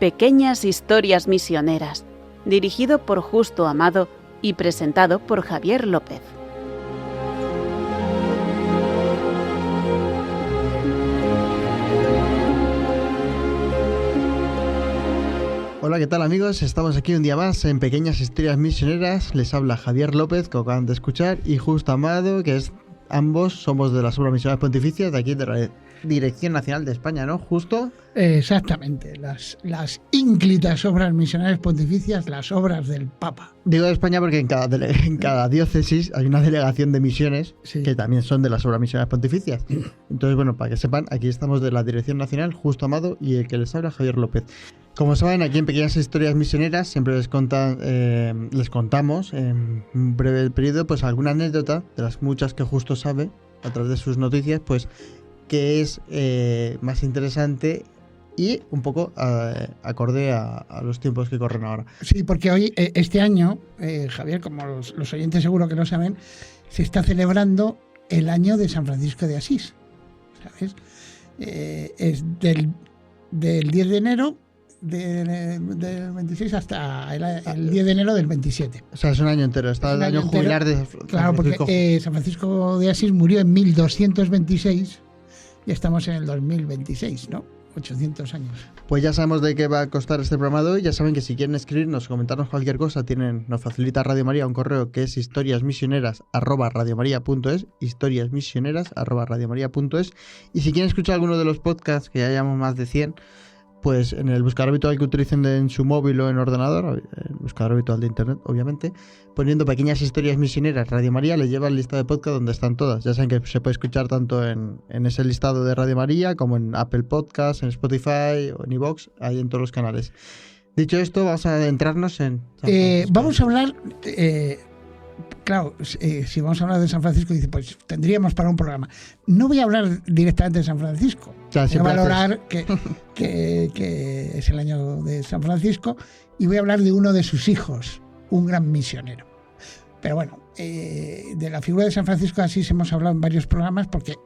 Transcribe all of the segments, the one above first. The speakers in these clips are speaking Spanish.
Pequeñas Historias Misioneras, dirigido por Justo Amado y presentado por Javier López. Hola, ¿qué tal amigos? Estamos aquí un día más en Pequeñas Historias Misioneras. Les habla Javier López, que acaban de escuchar, y Justo Amado, que es ambos somos de las Obras Misionales Pontificias de aquí de la Dirección Nacional de España, ¿no? ¿Justo? Exactamente, las ínclitas Obras Misionales Pontificias, las obras del Papa. Digo de España porque en cada diócesis hay una delegación de misiones, sí, que también son de las Obras Misionales Pontificias. Entonces, bueno, para que sepan, aquí estamos de la Dirección Nacional, Justo Amado, y el que les habla, Javier López. Como saben, aquí en Pequeñas Historias Misioneras siempre les contamos en un breve periodo pues alguna anécdota de las muchas que Justo sabe a través de sus noticias, pues que es más interesante y un poco acorde a los tiempos que corren ahora. Sí, porque hoy, este año, Javier, como los oyentes seguro que lo saben, se está celebrando el año de San Francisco de Asís, ¿sabes? Es del 10 de enero del 26 hasta el 10 de enero del 27. O sea, es un año entero, está el año jubilar de San Francisco. Claro, porque San Francisco de Asís murió en 1226 y estamos en el 2026, ¿no? 800 años. Pues ya sabemos de qué va a costar este programa de hoy. Ya saben que si quieren escribirnos, comentarnos cualquier cosa, nos facilita Radio María un correo que es historiasmisioneras@radiomaria.es, historiasmisioneras@radiomaria.es. Y si quieren escuchar alguno de los podcasts, que ya llevamos más de 100, pues en el buscador habitual que utilicen en su móvil o en ordenador, el buscador habitual de internet, obviamente, poniendo Pequeñas Historias Misioneras Radio María, les lleva el listado de podcast donde están todas. Ya saben que se puede escuchar tanto en ese listado de Radio María como en Apple Podcasts, en Spotify o en iVoox, ahí en todos los canales. Dicho esto, vamos a adentrarnos en... vamos a hablar... Claro, si vamos a hablar de San Francisco, dice, pues tendríamos para un programa. No voy a hablar directamente de San Francisco. Voy a valorar que es el año de San Francisco y voy a hablar de uno de sus hijos, un gran misionero. Pero bueno, de la figura de San Francisco de Asís hemos hablado en varios programas porque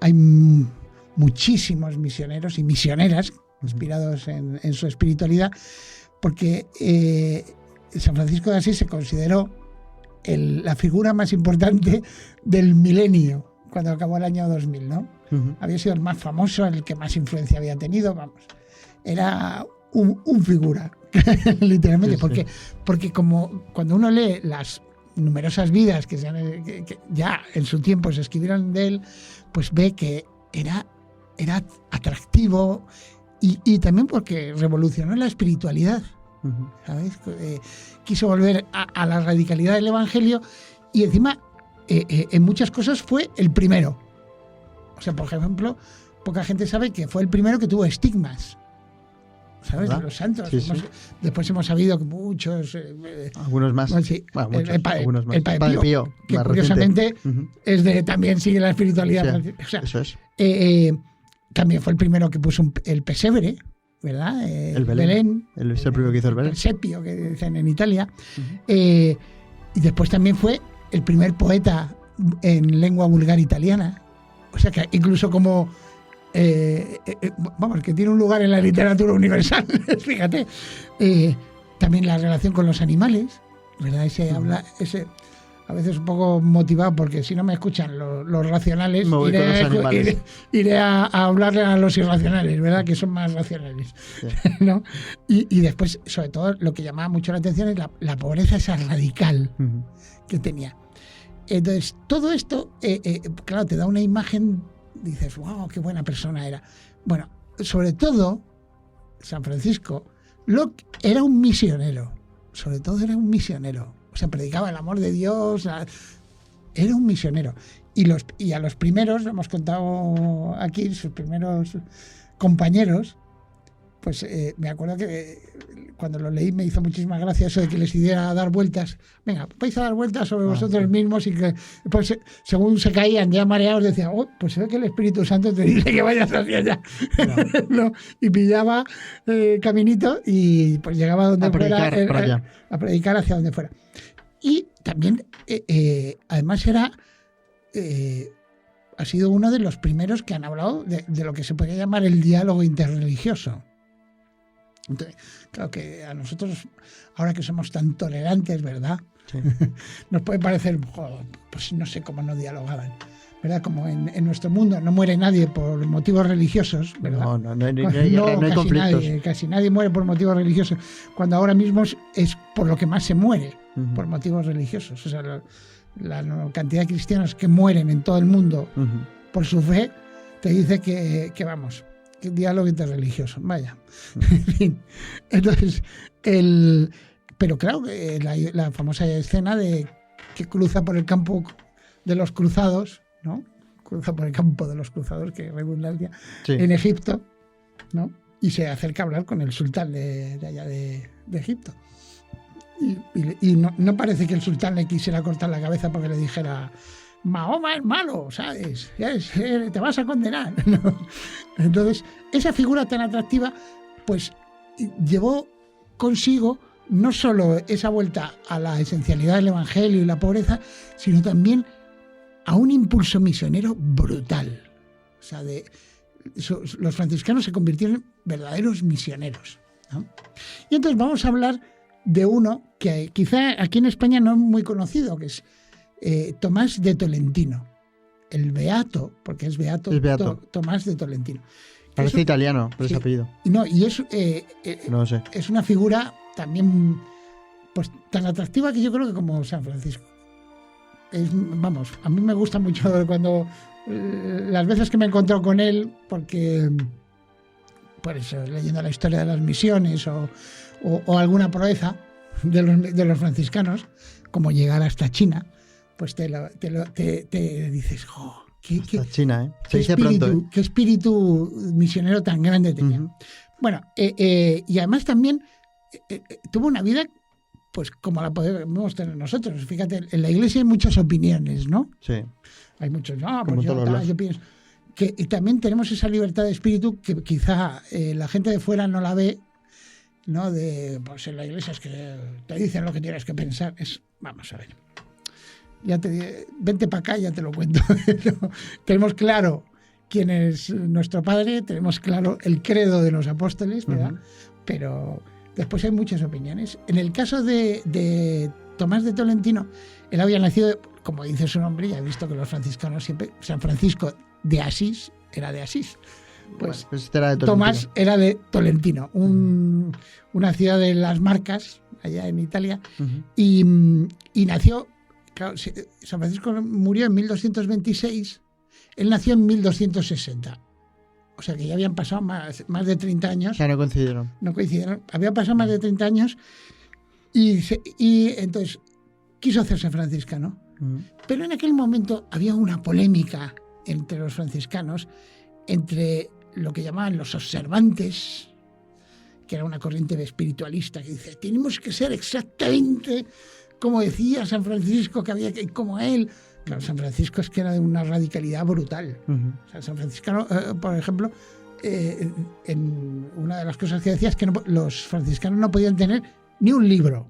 hay muchísimos misioneros y misioneras inspirados en su espiritualidad, porque San Francisco de Asís se consideró la figura más importante del milenio, cuando acabó el año 2000, ¿no? Uh-huh. Había sido el más famoso, el que más influencia había tenido, vamos. Era un figura, literalmente, sí, porque como cuando uno lee las numerosas vidas que ya en su tiempo se escribieron de él, pues ve que era atractivo y también porque revolucionó la espiritualidad. ¿Sabes? Quiso volver a la radicalidad del Evangelio y encima en muchas cosas fue el primero. O sea, por ejemplo, poca gente sabe que fue el primero que tuvo estigmas, ¿sabes? De los santos. Sí, sí. Después hemos sabido que muchos... algunos más. Bueno, sí, bueno, muchos, algunos más. El Padre Pío, que curiosamente también sigue la espiritualidad. Sí, o sea, eso es. También fue el primero que puso el pesebre, ¿verdad? El Belén. Es el primero que hizo el Belén. El sepio, que dicen en Italia. Uh-huh. Y después también fue el primer poeta en lengua vulgar italiana. O sea que incluso como... vamos, que tiene un lugar en la literatura universal, fíjate. También la relación con los animales, ¿verdad? A veces un poco motivado, porque si no me escuchan los racionales, iré a hablarle a los irracionales, ¿verdad? Que son más racionales, sí. ¿No? Y después, sobre todo, lo que llamaba mucho la atención es la pobreza esa radical que tenía. Entonces, todo esto, claro, te da una imagen, dices, wow, qué buena persona era. Bueno, sobre todo, San Francisco era un misionero, sobre todo era un misionero. O sea, predicaba el amor de Dios, era un misionero. Y a los primeros, hemos contado aquí, sus primeros compañeros, pues me acuerdo que cuando lo leí me hizo muchísima gracia eso de que les hiciera dar vueltas. Venga, vais a dar vueltas sobre vosotros mismos y que pues, según se caían ya mareados decían, pues se ve que el Espíritu Santo te dice que vayas hacia allá. ¿No? Y pillaba caminito y pues llegaba donde a fuera, a predicar hacia donde fuera. Y también, además ha sido uno de los primeros que han hablado de lo que se podría llamar el diálogo interreligioso. Entonces, claro que a nosotros, ahora que somos tan tolerantes, ¿verdad? Sí. Nos puede parecer, joder, pues no sé cómo no dialogaban, ¿verdad? Como en nuestro mundo no muere nadie por motivos religiosos, ¿verdad? No hay conflictos. Casi nadie muere por motivos religiosos, cuando ahora mismo es por lo que más se muere, por motivos religiosos. O sea, la cantidad de cristianos que mueren en todo el mundo por su fe, te dice que vamos, que diálogo interreligioso, vaya. En fin, entonces, pero claro, la famosa escena de que cruza por el campo de los cruzados, ¿no? Cruza por el campo de los cruzados, que redundancia, sí, en Egipto, ¿no? Y se acerca a hablar con el sultán de allá de Egipto. Y no parece que el sultán le quisiera cortar la cabeza porque le dijera: Mahoma es malo, ¿sabes? Te vas a condenar, ¿no? Entonces, esa figura tan atractiva, pues llevó consigo no solo esa vuelta a la esencialidad del Evangelio y la pobreza, sino también a un impulso misionero brutal. O sea, los franciscanos se convirtieron en verdaderos misioneros, ¿no? Y entonces vamos a hablar de uno que quizá aquí en España no es muy conocido, que es Tomás de Tolentino, el beato, porque es beato, Tomás de Tolentino. Parece italiano, por ese apellido. No, y no sé. Es una figura también pues tan atractiva que yo creo que como San Francisco. Vamos, a mí me gusta mucho cuando las veces que me he encontrado con él, porque por eso, leyendo la historia de las misiones o alguna proeza de los franciscanos, como llegar hasta China, pues te dices, oh, China, ¿eh? Se dice pronto, qué espíritu misionero tan grande tenía. Bueno, y además también tuvo una vida pues como la podemos tener nosotros. Fíjate, en la iglesia hay muchas opiniones, ¿no? Sí. Hay muchos, pues yo pienso. Y también tenemos esa libertad de espíritu que quizá la gente de fuera no la ve, ¿no? Pues en la iglesia es que te dicen lo que tienes que pensar. Vamos a ver. Vente para acá y ya te lo cuento. Tenemos claro quién es nuestro Padre, tenemos claro el credo de los apóstoles, ¿verdad? Pero después hay muchas opiniones. En el caso de Tomás de Tolentino, él había nacido, como dice su nombre, y ha visto que los franciscanos siempre, San Francisco de Asís era de Asís. Pues era de Tomás era de Tolentino, una ciudad de las Marcas, allá en Italia, y nació, claro, San Francisco murió en 1226, él nació en 1260. O sea que ya habían pasado más de 30 años. Ya no coincidieron. No coincidieron. Había pasado más de 30 años y entonces quiso hacerse franciscano. Pero en aquel momento había una polémica entre los franciscanos, entre lo que llamaban los observantes, que era una corriente espiritualista que dice, tenemos que ser exactamente como decía San Francisco, que había que ir como él. Claro, San Francisco es que era de una radicalidad brutal. O sea, San Franciscano, por ejemplo, en una de las cosas que decía es que los franciscanos no podían tener ni un libro.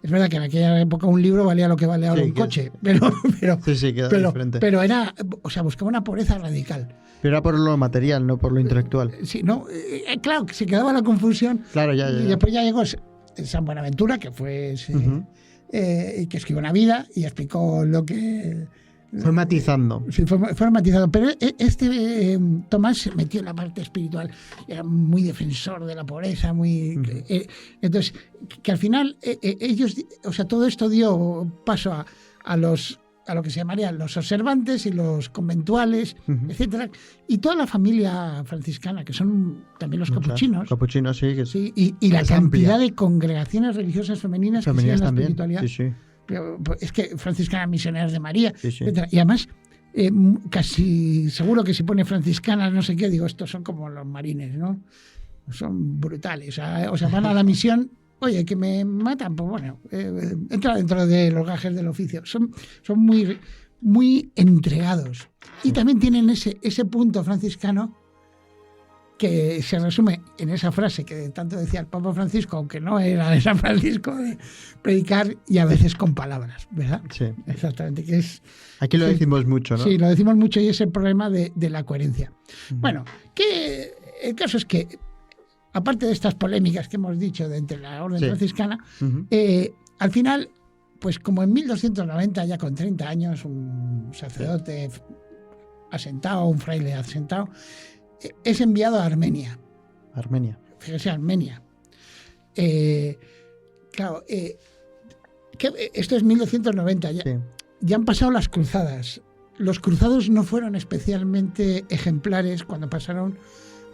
Es verdad que en aquella época un libro valía lo que vale ahora un coche, pero diferente. Pero era, o sea, buscaba una pobreza radical. Pero era por lo material, no por lo intelectual. Sí, no, claro, que se quedaba la confusión. Claro, ya. Y después ya llegó San Buenaventura, que fue que escribió una vida y explicó lo que... Fue matizando. Sí, fue matizando. Pero Tomás se metió en la parte espiritual. Era muy defensor de la pobreza, entonces, que al final ellos... O sea, todo esto dio paso a lo que se llamarían los observantes y los conventuales, etcétera, y toda la familia franciscana, que son también los capuchinos. Capuchinos, sí. Que sí, y la cantidad de congregaciones religiosas femeninas que siguen la espiritualidad. Sí. Es que franciscanas misioneras de María, sí. etcétera. Y además, casi seguro que si pone franciscanas, no sé qué, digo, estos son como los marines, ¿no? Son brutales. O sea, van a la misión. Oye, que me matan, pues bueno, entra dentro de los gajes del oficio. Son muy, muy entregados. Y también tienen ese punto franciscano que se resume en esa frase que tanto decía el Papa Francisco, aunque no era de San Francisco, de predicar y a veces con palabras, ¿verdad? Sí. Exactamente. Que es, aquí lo decimos mucho, ¿no? Sí, lo decimos mucho y es el problema de la coherencia. Bueno, que el caso es que aparte de estas polémicas que hemos dicho de entre la orden franciscana, al final, pues como en 1290, ya con 30 años, un sacerdote asentado, un fraile asentado, es enviado a Armenia. Fíjese, Armenia. Claro, esto es 1290, ya han pasado las cruzadas. Los cruzados no fueron especialmente ejemplares cuando pasaron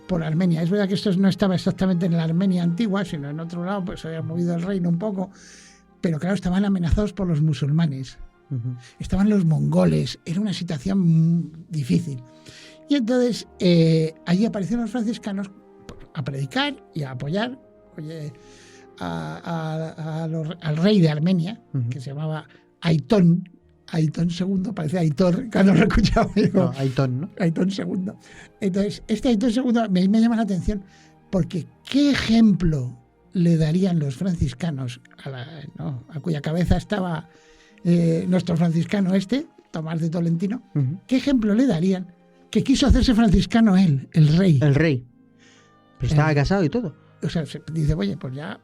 por Armenia. Es verdad que esto no estaba exactamente en la Armenia antigua, sino en otro lado, pues se había movido el reino un poco, pero claro, estaban amenazados por los musulmanes. Estaban los mongoles, era una situación difícil. Y entonces allí aparecieron los franciscanos a predicar y a apoyar al rey de Armenia, que se llamaba Aitón II, parece Aitor, cuando lo escuchaba yo. No, Aitón, ¿no? Aitón II. Entonces, este Aitón II me llama la atención porque ¿qué ejemplo le darían los franciscanos a cuya cabeza estaba nuestro franciscano Tomás de Tolentino? ¿Qué ejemplo le darían que quiso hacerse franciscano él, el rey? El rey. Pero estaba casado y todo. O sea, dice, oye, pues ya...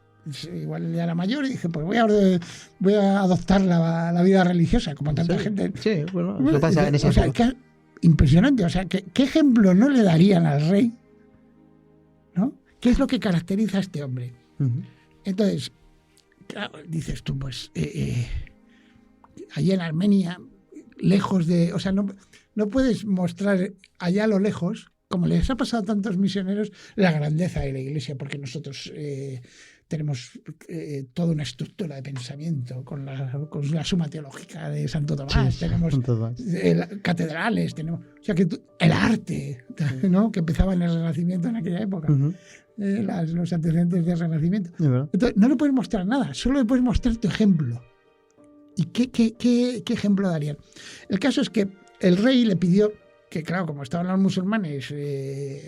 Igual ya era mayor y dije, pues voy a adoptar la vida religiosa, como tanta gente. Sí, bueno, eso pasa en esa época. Impresionante. O sea, ¿qué ejemplo no le darían al rey? ¿No? ¿Qué es lo que caracteriza a este hombre? Entonces, claro, dices tú, pues, allí en Armenia, lejos de... O sea, no puedes mostrar allá a lo lejos, como les ha pasado a tantos misioneros, la grandeza de la Iglesia, porque nosotros... tenemos toda una estructura de pensamiento con la suma teológica de Santo Tomás, tenemos catedrales, tenemos, o sea que el arte, ¿no? Que empezaba en el Renacimiento en aquella época, los antecedentes del Renacimiento. Entonces, no le puedes mostrar nada, solo le puedes mostrar tu ejemplo. ¿Y qué ejemplo darían? El caso es que el rey le pidió que, claro, como estaban los musulmanes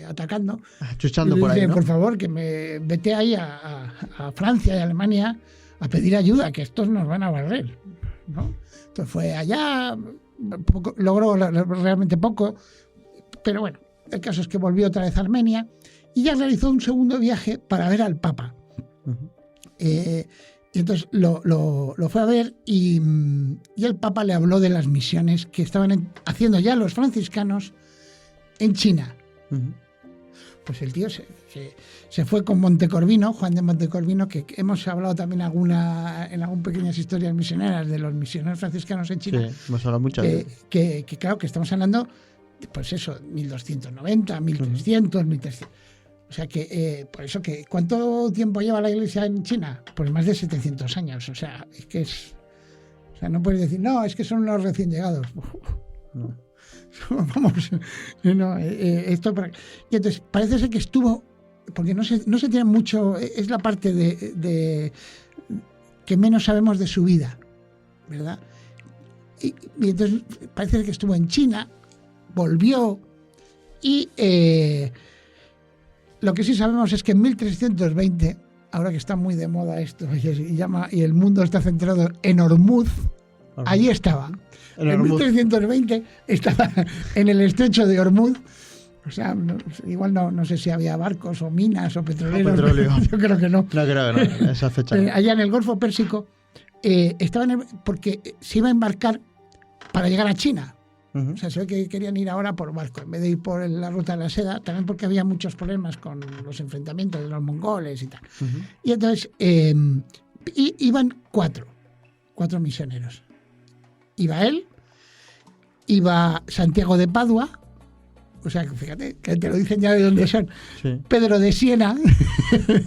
atacando, chuchando por ahí, ¿no? Por favor, que me vete ahí a Francia y a Alemania a pedir ayuda, que estos nos van a barrer, ¿no? Entonces fue allá, logró realmente poco, pero bueno, el caso es que volvió otra vez a Armenia y ya realizó un segundo viaje para ver al Papa. Y entonces lo fue a ver y el Papa le habló de las misiones que estaban haciendo ya los franciscanos en China. Pues el tío se fue con Montecorvino, Juan de Montecorvino, que hemos hablado también en algunas pequeñas historias misioneras de los misioneros franciscanos en China. Sí, hemos hablado muchas veces. Que claro, que estamos hablando, pues eso, 1290, 1300, 1300... O sea que, por eso que, ¿cuánto tiempo lleva la Iglesia en China? Pues más de 700 años. O sea, es que o sea, no puedes decir, no, es que son los recién llegados. No. Vamos, no, esto... Y entonces, parece ser que estuvo, porque no se tiene mucho, es la parte de que menos sabemos de su vida, ¿verdad? Y entonces, parece que estuvo en China, volvió y... lo que sí sabemos es que en 1320, ahora que está muy de moda esto, y el mundo está centrado en Ormuz, allí estaba. En 1320 estaba en el estrecho de Ormuz. O sea, igual no sé si había barcos o minas o petroleros. Yo creo que no. No creo que no, esa fecha. Allá en el Golfo Pérsico estaban porque se iba a embarcar para llegar a China. O sea, se ve que querían ir ahora por barco, en vez de ir por la ruta de la seda, también porque había muchos problemas con los enfrentamientos de los mongoles y tal. Y entonces iban cuatro misioneros. Iba él, iba Santiago de Padua, o sea, fíjate, que te lo dicen ya de dónde son, sí. Pedro de Siena,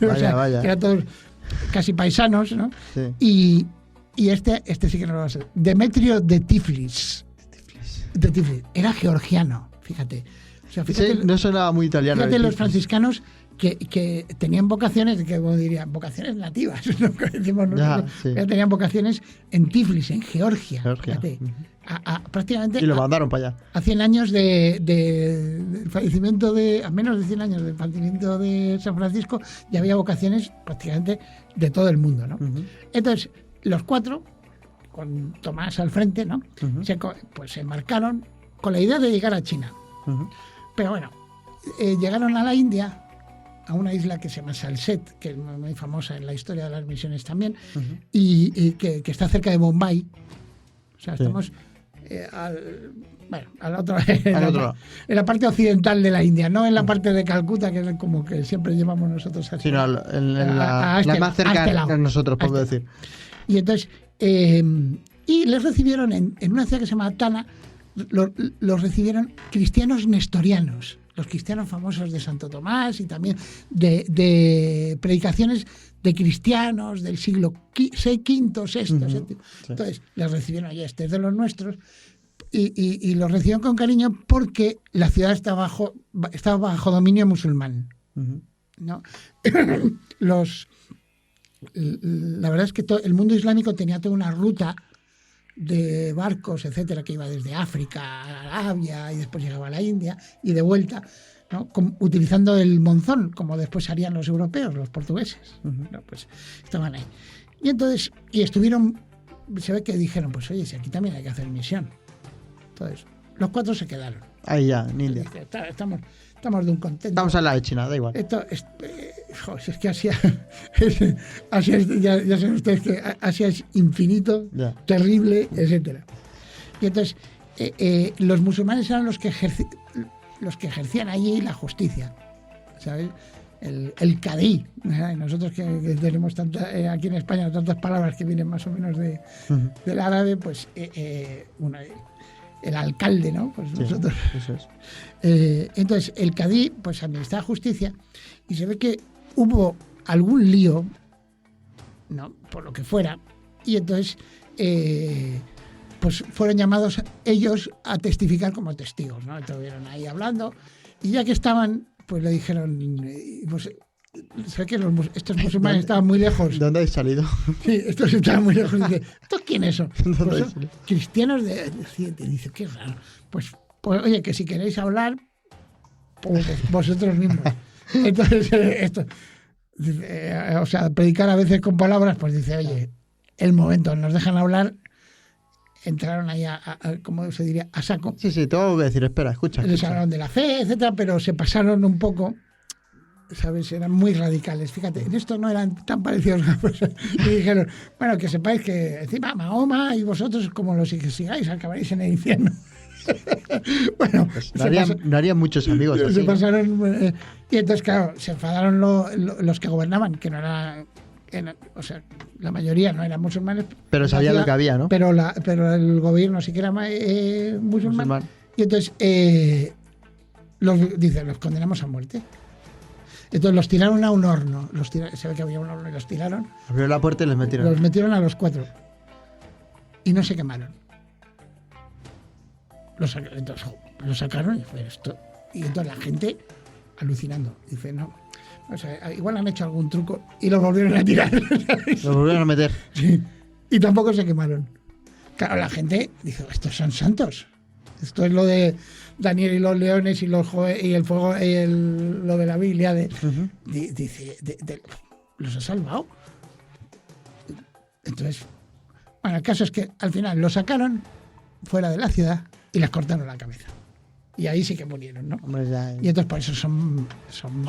vaya. Que eran todos casi paisanos, ¿no? Sí. Y este sí que no lo va a ser, Demetrio de Tiflis. Era georgiano, fíjate. O sea, fíjate, sí, no sonaba muy italiano. Fíjate los franciscanos que tenían vocaciones, que como dirían, vocaciones nativas, ¿no? Que decimos nosotros, sí. Tenían vocaciones en Tiflis, en Georgia. Fíjate, prácticamente... Y lo mandaron para allá. A 100 años del fallecimiento a menos de 100 años del fallecimiento de San Francisco, ya había vocaciones prácticamente de todo el mundo, ¿no? Entonces, los cuatro... con Tomás al frente, ¿no? Pues se embarcaron con la idea de llegar a China. Pero bueno, llegaron a la India, a una isla que se llama Salsette, que es muy famosa en la historia de las misiones también, y que está cerca de Bombay. O sea, estamos al otro, en la parte occidental de la India, no en la parte de Calcuta, que es como que siempre llevamos nosotros así. Sino la más cerca de nosotros, puedo decir. Y entonces, y les recibieron en una ciudad que se llama Tana, los recibieron cristianos nestorianos, los cristianos famosos de Santo Tomás y también de predicaciones de cristianos del siglo VI, VI. Entonces, les recibieron, oye, este es de los nuestros, y los recibieron con cariño porque la ciudad estaba bajo dominio musulmán. ¿No? La verdad es que el mundo islámico tenía toda una ruta de barcos, etcétera, que iba desde África a Arabia y después llegaba a la India y de vuelta, ¿no? Utilizando el monzón, como después harían los europeos, los portugueses. ¿No? Pues estaban ahí. Y entonces, estuvieron, se ve que dijeron, pues oye, si aquí también hay que hacer misión. Entonces, los 4 se quedaron. Ahí ya, en India. Estamos de un contento. Estamos al lado de China, da igual. Esto es que Asia, ya saben ustedes que Asia es infinito, terrible, etcétera. Y entonces, los musulmanes eran los que ejercían allí la justicia, ¿sabes? El cadí. Nosotros que tenemos aquí en España tantas palabras que vienen más o menos del árabe, pues el alcalde, ¿no? Pues nosotros. Eso es. Entonces, el cadí, pues administraba justicia, y se ve que hubo algún lío, ¿no? Por lo que fuera, y entonces pues fueron llamados ellos a testificar como testigos, ¿no? Estuvieron ahí hablando, y ya que estaban, pues le dijeron, pues, sé que estos musulmanes estaban muy lejos. ¿De dónde habéis salido? Sí, estos estaban muy lejos. Dice, ¿estos quiénes son? Pues son cristianos de Occidente. Dice, qué raro. Pues oye, que si queréis hablar, pues vosotros mismos. Entonces, o sea, predicar a veces con palabras, pues dice, oye, el momento, nos dejan hablar. Entraron ahí ¿cómo se diría? A saco. Sí, te voy a decir, espera, escucha. Les hablaron de la fe, etcétera, pero se pasaron un poco, ¿sabes? Eran muy radicales. Fíjate, en esto no eran tan parecidos. Y dijeron, bueno, que sepáis que encima Mahoma y vosotros, como los sigáis, acabaréis en el infierno. Bueno, pues no harían muchos amigos así. Se pasaron, y entonces, claro, se enfadaron los que gobernaban, que no eran... o sea, la mayoría no eran musulmanes. Pero sabían lo que había, ¿no? Pero el gobierno sí que era musulmán. Y entonces, los condenamos a muerte. Entonces los tiraron a un horno. Se ve que había un horno y los tiraron. Abrió la puerta y les metieron. Los metieron a los 4. Y no se quemaron. Entonces los sacaron y fue esto. Y entonces la gente alucinando. Dice, no. O sea, igual han hecho algún truco y los volvieron a tirar. Los volvieron a meter. Sí. Y tampoco se quemaron. Claro, la gente dice, estos son santos. Esto es lo de Daniel y los leones y el fuego y lo de la Biblia. Dice, los ha salvado. Entonces, bueno, el caso es que al final los sacaron fuera de la ciudad y les cortaron la cabeza. Y ahí sí que murieron, ¿no? Hombre, y entonces por eso son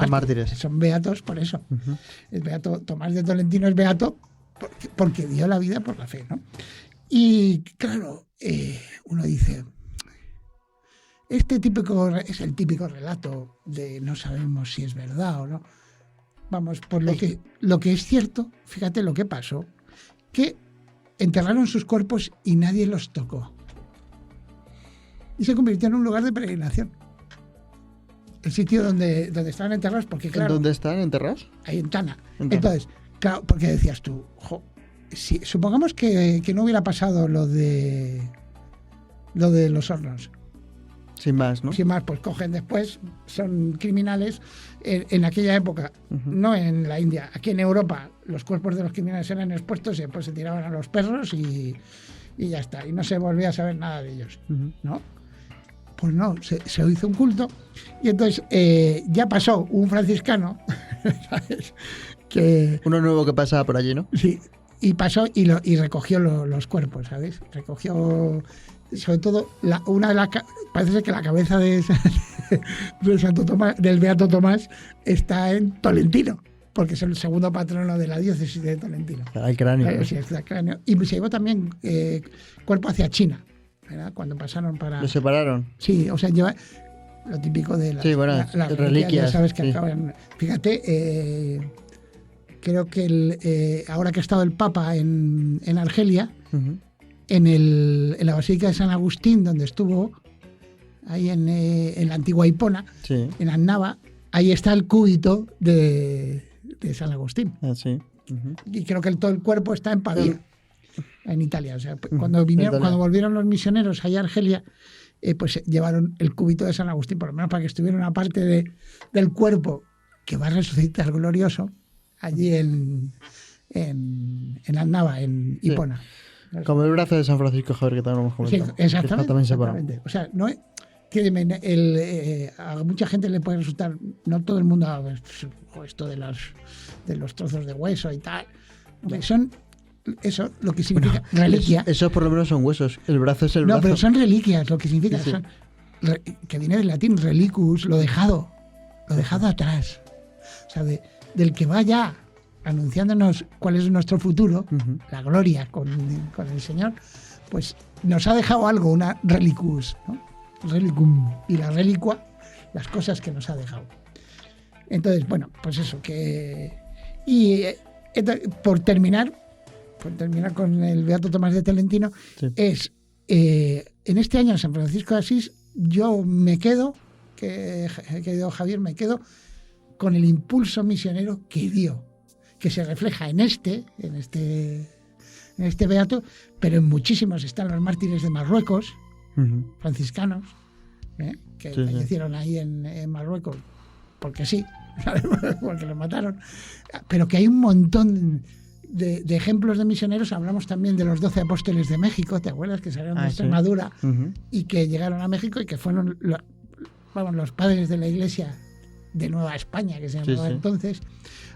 mártires. Son beatos por eso. El beato Tomás de Tolentino es beato porque dio la vida por la fe, ¿no? Y claro, uno dice, es el típico relato de no sabemos si es verdad o no. Vamos, por lo que es cierto, fíjate lo que pasó, que enterraron sus cuerpos y nadie los tocó. Y se convirtió en un lugar de peregrinación. El sitio donde estaban enterrados, porque claro... ¿Dónde están enterrados? Ahí en Tana. Entonces, claro, porque decías tú, si supongamos que no hubiera pasado lo de los hornos. Sin más, ¿no? Sin más, pues cogen después, son criminales. En aquella época, no en la India, aquí en Europa, los cuerpos de los criminales eran expuestos y después se tiraban a los perros y ya está. Y no se volvía a saber nada de ellos, ¿no? Pues no, se hizo un culto y entonces ya pasó un franciscano, ¿sabes? Uno nuevo que pasaba por allí, ¿no? Sí, y pasó y recogió los cuerpos, ¿sabes? Recogió, sobre todo, parece ser que la cabeza de Santo Tomás, del Beato Tomás, está en Tolentino, porque es el segundo patrono de la diócesis de Tolentino. El cráneo. Sí, el cráneo. Y se llevó también cuerpo hacia China, ¿verdad? Cuando pasaron para... ¿Lo separaron? Sí, o sea, lleva lo típico de las reliquias, ya sabes que acaban... Fíjate, creo que ahora que ha estado el Papa en Argelia, en la Basílica de San Agustín, donde estuvo, ahí en la antigua Hipona, en Annaba, ahí está el cúbito de San Agustín. Y creo que todo el cuerpo está en Pavía, en Italia. O sea, cuando volvieron los misioneros allá a Argelia, pues llevaron el cúbito de San Agustín, por lo menos para que estuviera una parte del cuerpo que va a resucitar glorioso allí en Annaba, en Hipona. Como el brazo de San Francisco Javier, que también hemos comentado. Sí, exactamente. O sea, no es... a mucha gente le puede resultar, no todo el mundo, esto de los trozos de hueso y tal, son eso lo que significa reliquia. Eso por lo menos son huesos, el brazo es el brazo. No, pero son reliquias, lo que significa, que viene del latín relicus, lo dejado atrás. O sea, del que vaya anunciándonos cuál es nuestro futuro, la gloria con el Señor, pues nos ha dejado algo, una relicus, ¿no? Relicum, y la relicua, las cosas que nos ha dejado. Entonces, bueno, pues eso, y por terminar con el Beato Tomás de Tolentino, es en este año en San Francisco de Asís, yo me quedo, querido Javier, me quedo con el impulso misionero que dio, que se refleja en este beato, pero en muchísimos están los mártires de Marruecos, franciscanos, que fallecieron ahí en Marruecos, porque sí, porque los mataron, pero que hay un montón de ejemplos de misioneros. Hablamos también de los 12 apóstoles de México, ¿te acuerdas? Que salieron de Extremadura y que llegaron a México y que fueron los padres de la Iglesia de Nueva España, que se llamaba entonces.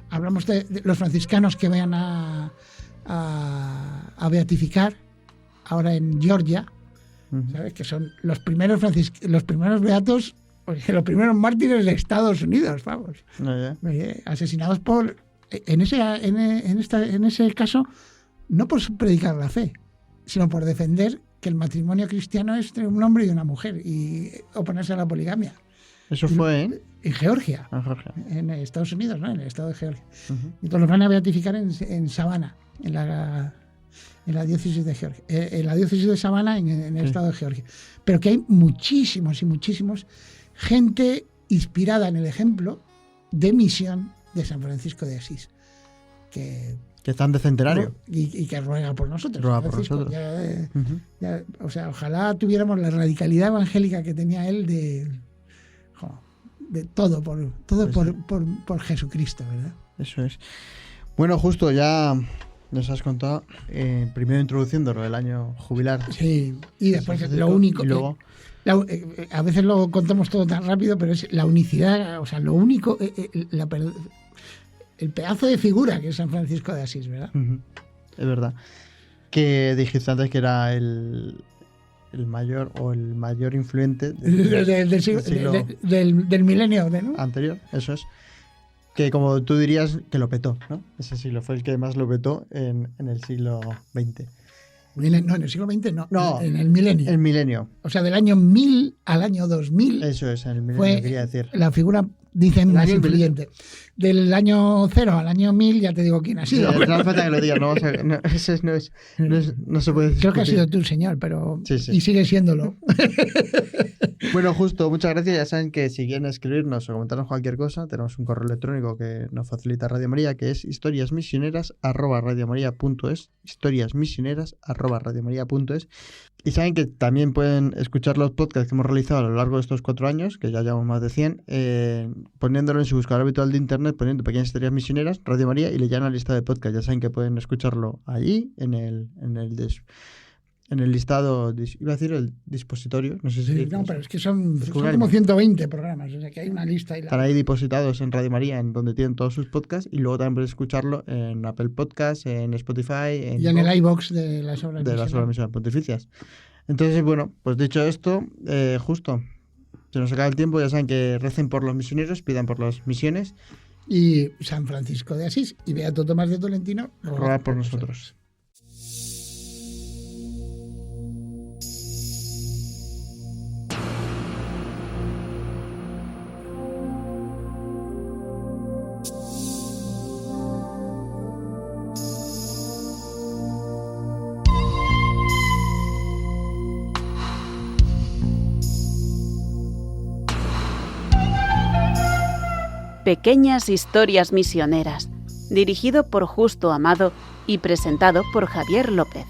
Hablamos de los franciscanos que vayan a beatificar ahora en Georgia, ¿sabes? Que son los primeros beatos, los primeros mártires de Estados Unidos, vamos. Asesinados en ese caso, no por predicar la fe, sino por defender que el matrimonio cristiano es entre un hombre y una mujer y oponerse a la poligamia. Eso fue en Georgia, en Estados Unidos, ¿no? En el estado de Georgia. Entonces los van a beatificar en Savannah, en la diócesis de Georgia, en la diócesis de Savannah, en el estado de Georgia. Pero que hay muchísimos gente inspirada en el ejemplo de misión de San Francisco de Asís, que están de centenario y que ruega por nosotros. O sea, ojalá tuviéramos la radicalidad evangélica que tenía él de todo por Jesucristo, ¿verdad? Eso es. Bueno, justo ya nos has contado, primero introduciéndolo del año jubilar. Sí, y después lo único. Y luego... a veces lo contamos todo tan rápido, pero es la unicidad, o sea, lo único, el pedazo de figura que es San Francisco de Asís, ¿verdad? Es verdad. Que dijiste antes que era el mayor influente del milenio, ¿no? Anterior, eso es. Que como tú dirías, que lo petó, ¿no? Ese siglo fue el que más lo petó en el siglo XX. No, en el siglo XX no, en el milenio. El milenio. O sea, del año 1000 al año 2000. Eso es, en el milenio, fue quería decir. La figura, dicen, más influyente. Del año 0 al año 1000, ya te digo quién ha sido. No hace falta que lo digas, no se puede discutir. Creo que ha sido tú, señor, pero... Sí. Y sigue siéndolo. Bueno, justo, muchas gracias. Ya saben que si quieren escribirnos o comentarnos cualquier cosa, tenemos un correo electrónico que nos facilita Radio María, que es historiasmisioneras@radiomaria.es, historiasmisioneras@radiomaria.es. Y saben que también pueden escuchar los podcasts que hemos realizado a lo largo de estos 4 años, que ya llevamos más de 100, poniéndolo en su buscador habitual de internet, poniendo Pequeñas Historias Misioneras, Radio María, y le llegan a la lista de podcasts. Ya saben que pueden escucharlo allí, en el listado, iba a decir el dispositorio, no sé si... No, pero es que son como 120 programas, o sea que hay una lista. Están ahí depositados en Radio María, en donde tienen todos sus podcasts, y luego también puedes escucharlo en Apple Podcasts, en Spotify... y en el iVoox de las obras misioneras pontificias. Entonces, bueno, pues dicho esto, justo, Se nos acaba el tiempo, ya saben que recen por los misioneros, pidan por las misiones. Y San Francisco de Asís y Beato Tomás de Tolentino, rogad por nosotros. Pequeñas historias misioneras, dirigido por Justo Amado y presentado por Javier López.